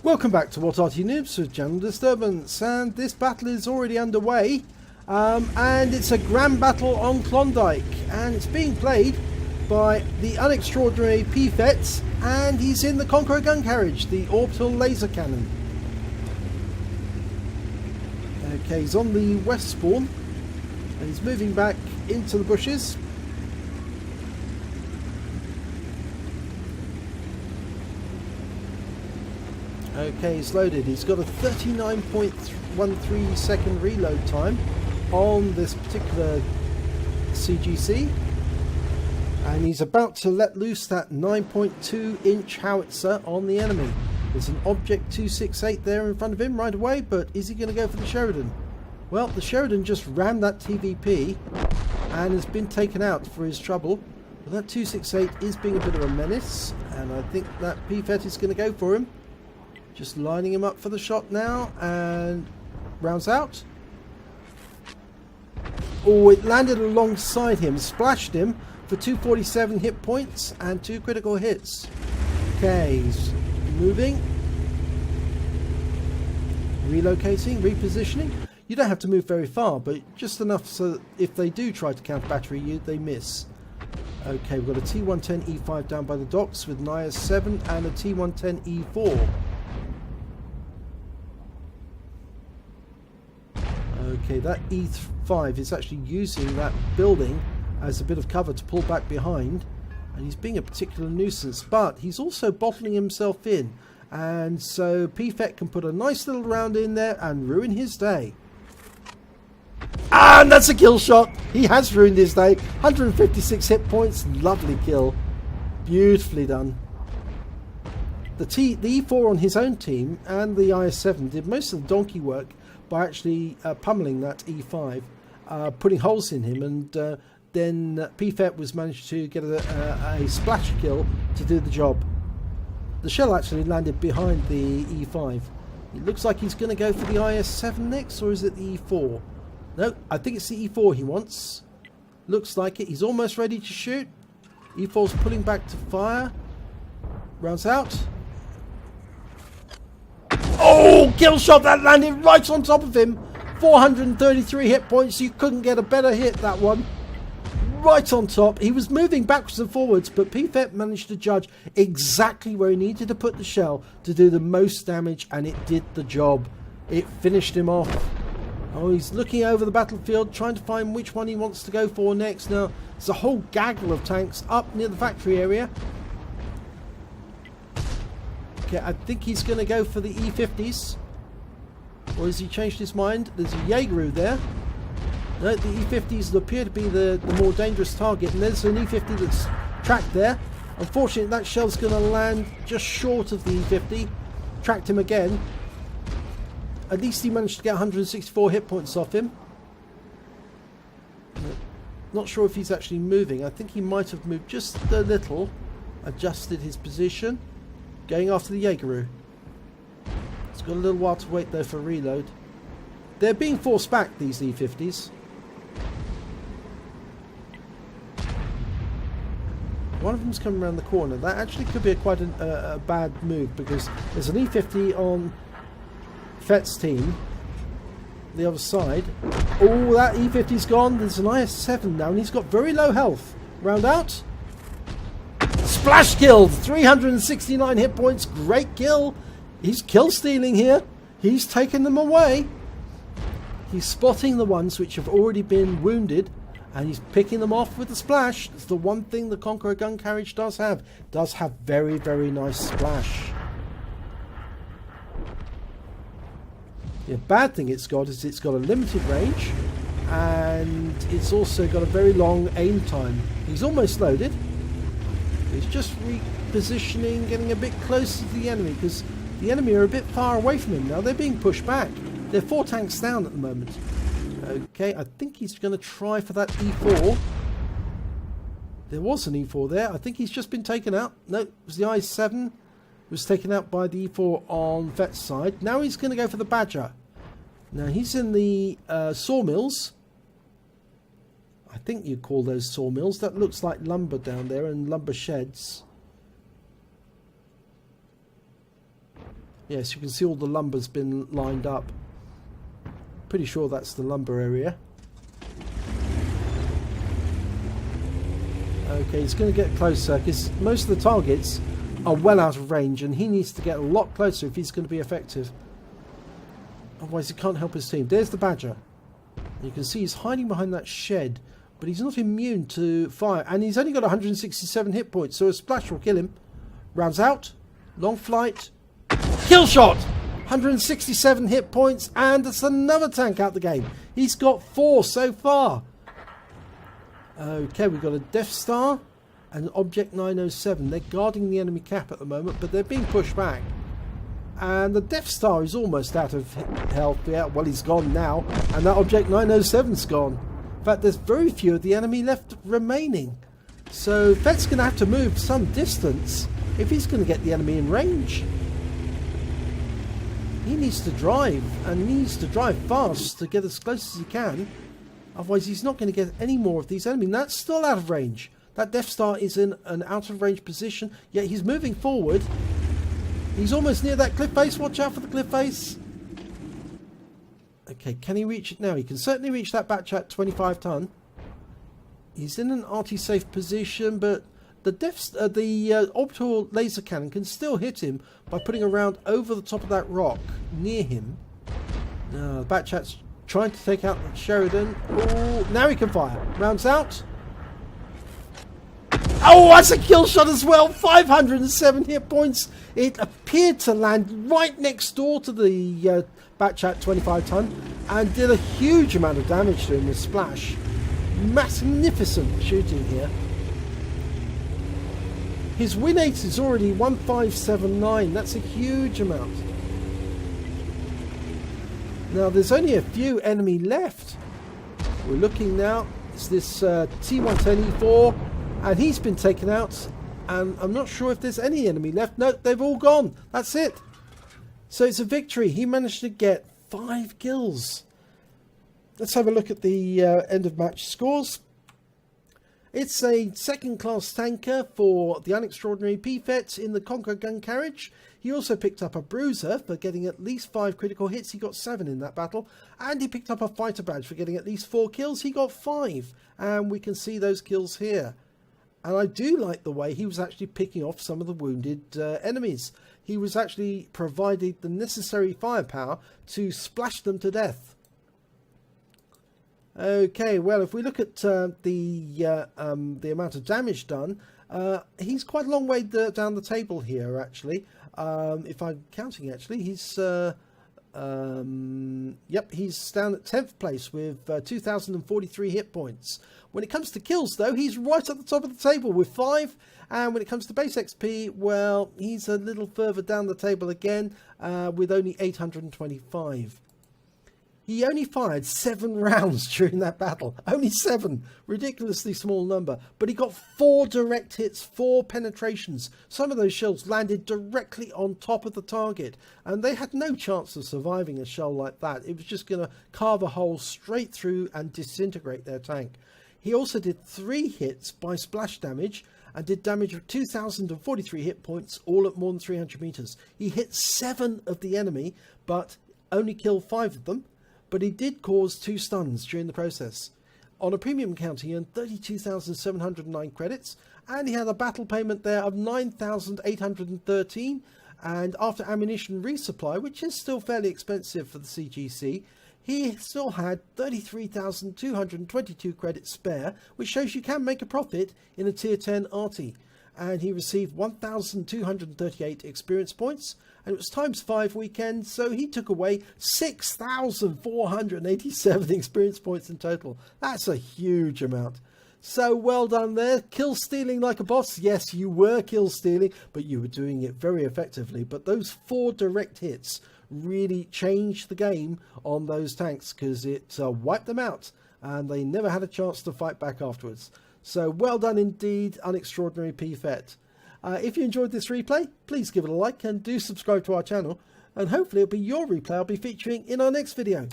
Welcome back to What Arty Noobs with Channel Disturbance, and this battle is already underway, and it's a grand battle on Klondike, and it's being played by the unextraordinary PFET, and he's in the Conqueror Gun Carriage, the orbital laser cannon. Okay, he's on the west spawn, and he's moving back into the bushes. Okay, he's loaded. He's got a 39.13 second reload time on this particular CGC, and he's about to let loose that 9.2 inch howitzer on the enemy. There's an Object 268 there in front of him right away, but is he going to go for the Sheridan? Well, the Sheridan just rammed that TVP and has been taken out for his trouble. But that 268 is being a bit of a menace, and I think that PFET is going to go for him. Just lining him up for the shot now, and rounds out. Oh, it landed alongside him, splashed him for 247 hit points and 2 critical hits. Okay, he's moving, relocating, repositioning. You don't have to move very far, but just enough so that if they do try to counter battery you, they miss. Okay, we've got a T110E5 down by the docks with an IS-7 and a T110E4. Okay, that E5 is actually using that building as a bit of cover to pull back behind, and he's being a particular nuisance, but he's also bottling himself in, and so PFET can put a nice little round in there and ruin his day. And that's a kill shot. He has ruined his day. 156 hit points. Lovely kill. Beautifully done. The E4 on his own team and the IS-7 did most of the donkey work by actually pummeling that E5, putting holes in him, and then PFET was managed to get a splash kill to do the job. The shell actually landed behind the E5. It looks like he's going to go for the IS-7 next, or is it the E4? No, I think it's the E4 he wants. Looks like it. He's almost ready to shoot. E4's pulling back to fire. Rounds out. Oh, kill shot that landed right on top of him. 433 hit points. You couldn't get a better hit, that one. Right on top. He was moving backwards and forwards, but PFET managed to judge exactly where he needed to put the shell to do the most damage, and it did the job. It finished him off. Oh, he's looking over the battlefield, trying to find which one he wants to go for next. Now, there's a whole gaggle of tanks up near the factory area. Okay, I think he's going to go for the E50s. Or has he changed his mind? There's a Jaeger there. No, the E50s appear to be the more dangerous target. And there's an E50 that's tracked there. Unfortunately, that shell's going to land just short of the E50. Tracked him again. At least he managed to get 164 hit points off him. Not sure if he's actually moving. I think he might have moved just a little. Adjusted his position. Going after the Jaeger. It's got a little while to wait though for reload. They're being forced back, these E50s. One of them's coming around the corner. That actually could be quite a bad move, because there's an E50 on FET's team. The other side. Oh, that E50's gone. There's an IS-7 now, and he's got very low health. Round out. Splash killed. 369 hit points. Great kill. He's kill stealing here. He's taking them away. He's spotting the ones which have already been wounded, and he's picking them off with the splash. It's the one thing the Conqueror Gun Carriage does have. Does have very, very nice splash. The bad thing it's got is it's got a limited range, and it's also got a very long aim time. He's almost loaded. He's just repositioning, getting a bit closer to the enemy, because the enemy are a bit far away from him now. They're being pushed back. They're 4 tanks down at the moment. Okay, I think he's going to try for that E4. There was an E4 there. I think he's just been taken out. No, it was the I-7. Was taken out by the E4 on FET's side. Now he's going to go for the Badger. Now he's in the sawmills. I think you'd call those sawmills. That looks like lumber down there, and lumber sheds. Yes, you can see all the lumber's been lined up. Pretty sure that's the lumber area. Okay, he's going to get closer because most of the targets are well out of range, and he needs to get a lot closer if he's going to be effective. Otherwise he can't help his team. There's the Badger. You can see he's hiding behind that shed, but he's not immune to fire, and he's only got 167 hit points, so a splash will kill him. Rounds out, long flight, kill shot! 167 hit points, and it's another tank out the game. He's got 4 so far. Okay, we've got a Death Star and Object 907. They're guarding the enemy cap at the moment, but they're being pushed back. And the Death Star is almost out of health. Yeah, well, he's gone now, and that Object 907's gone. In fact, there's very few of the enemy left remaining. So Fett's going to have to move some distance if he's going to get the enemy in range. He needs to drive, and he needs to drive fast to get as close as he can. Otherwise, he's not going to get any more of these enemies. And that's still out of range. That Death Star is in an out of range position, yet he's moving forward. He's almost near that cliff face. Watch out for the cliff face. Okay, can he reach it now? He can certainly reach that batch at 25 ton. He's in an Arty safe position, but the orbital laser cannon can still hit him by putting a round over the top of that rock near him. The Batchat's trying to take out Sheridan. Oh, now he can fire. Rounds out. Oh, that's a kill shot as well. 507 hit points. It appeared to land right next door to the Batchat 25 ton and did a huge amount of damage to him with splash. Magnificent shooting here. His win rate is already 1579. That's a huge amount. Now there's only a few enemy left. We're looking now. It's this T110E4, and he's been taken out. And I'm not sure if there's any enemy left. No, they've all gone. That's it. So it's a victory. He managed to get 5 kills. Let's have a look at the end of match scores. It's a second-class tanker for the unextraordinary PFET in the Conqueror Gun Carriage. He also picked up a bruiser for getting at least 5 critical hits. He got 7 in that battle. And he picked up a fighter badge for getting at least 4 kills. He got 5. And we can see those kills here. And I do like the way he was actually picking off some of the wounded enemies. He was actually provided the necessary firepower to splash them to death. Okay, well, if we look at the amount of damage done, he's quite a long way down the table here, actually. If I'm counting, actually, he's yep, he's down at 10th place with 2,043 hit points. When it comes to kills, though, he's right at the top of the table with 5. And when it comes to base XP, well, he's a little further down the table again with only 825. He only fired 7 rounds during that battle. Only 7. Ridiculously small number. But he got 4 direct hits, 4 penetrations. Some of those shells landed directly on top of the target. And they had no chance of surviving a shell like that. It was just going to carve a hole straight through and disintegrate their tank. He also did 3 hits by splash damage and did damage of 2,043 hit points, all at more than 300 meters. He hit 7 of the enemy, but only killed 5 of them. But he did cause 2 stuns during the process. On a premium account, he earned 32,709 credits, and he had a battle payment there of 9,813. And after ammunition resupply, which is still fairly expensive for the CGC, he still had 33,222 credits spare, which shows you can make a profit in a tier 10 Arty. And he received 1,238 experience points, and it was times 5 weekends, so he took away 6,487 experience points in total. That's a huge amount. So well done there. Kill stealing like a boss. Yes, you were kill stealing, but you were doing it very effectively. But those 4 direct hits really changed the game on those tanks, because it wiped them out, and they never had a chance to fight back afterwards. So well done indeed, Unextraordinary PFET. If you enjoyed this replay, please give it a like and do subscribe to our channel. And hopefully it'll be your replay I'll be featuring in our next video.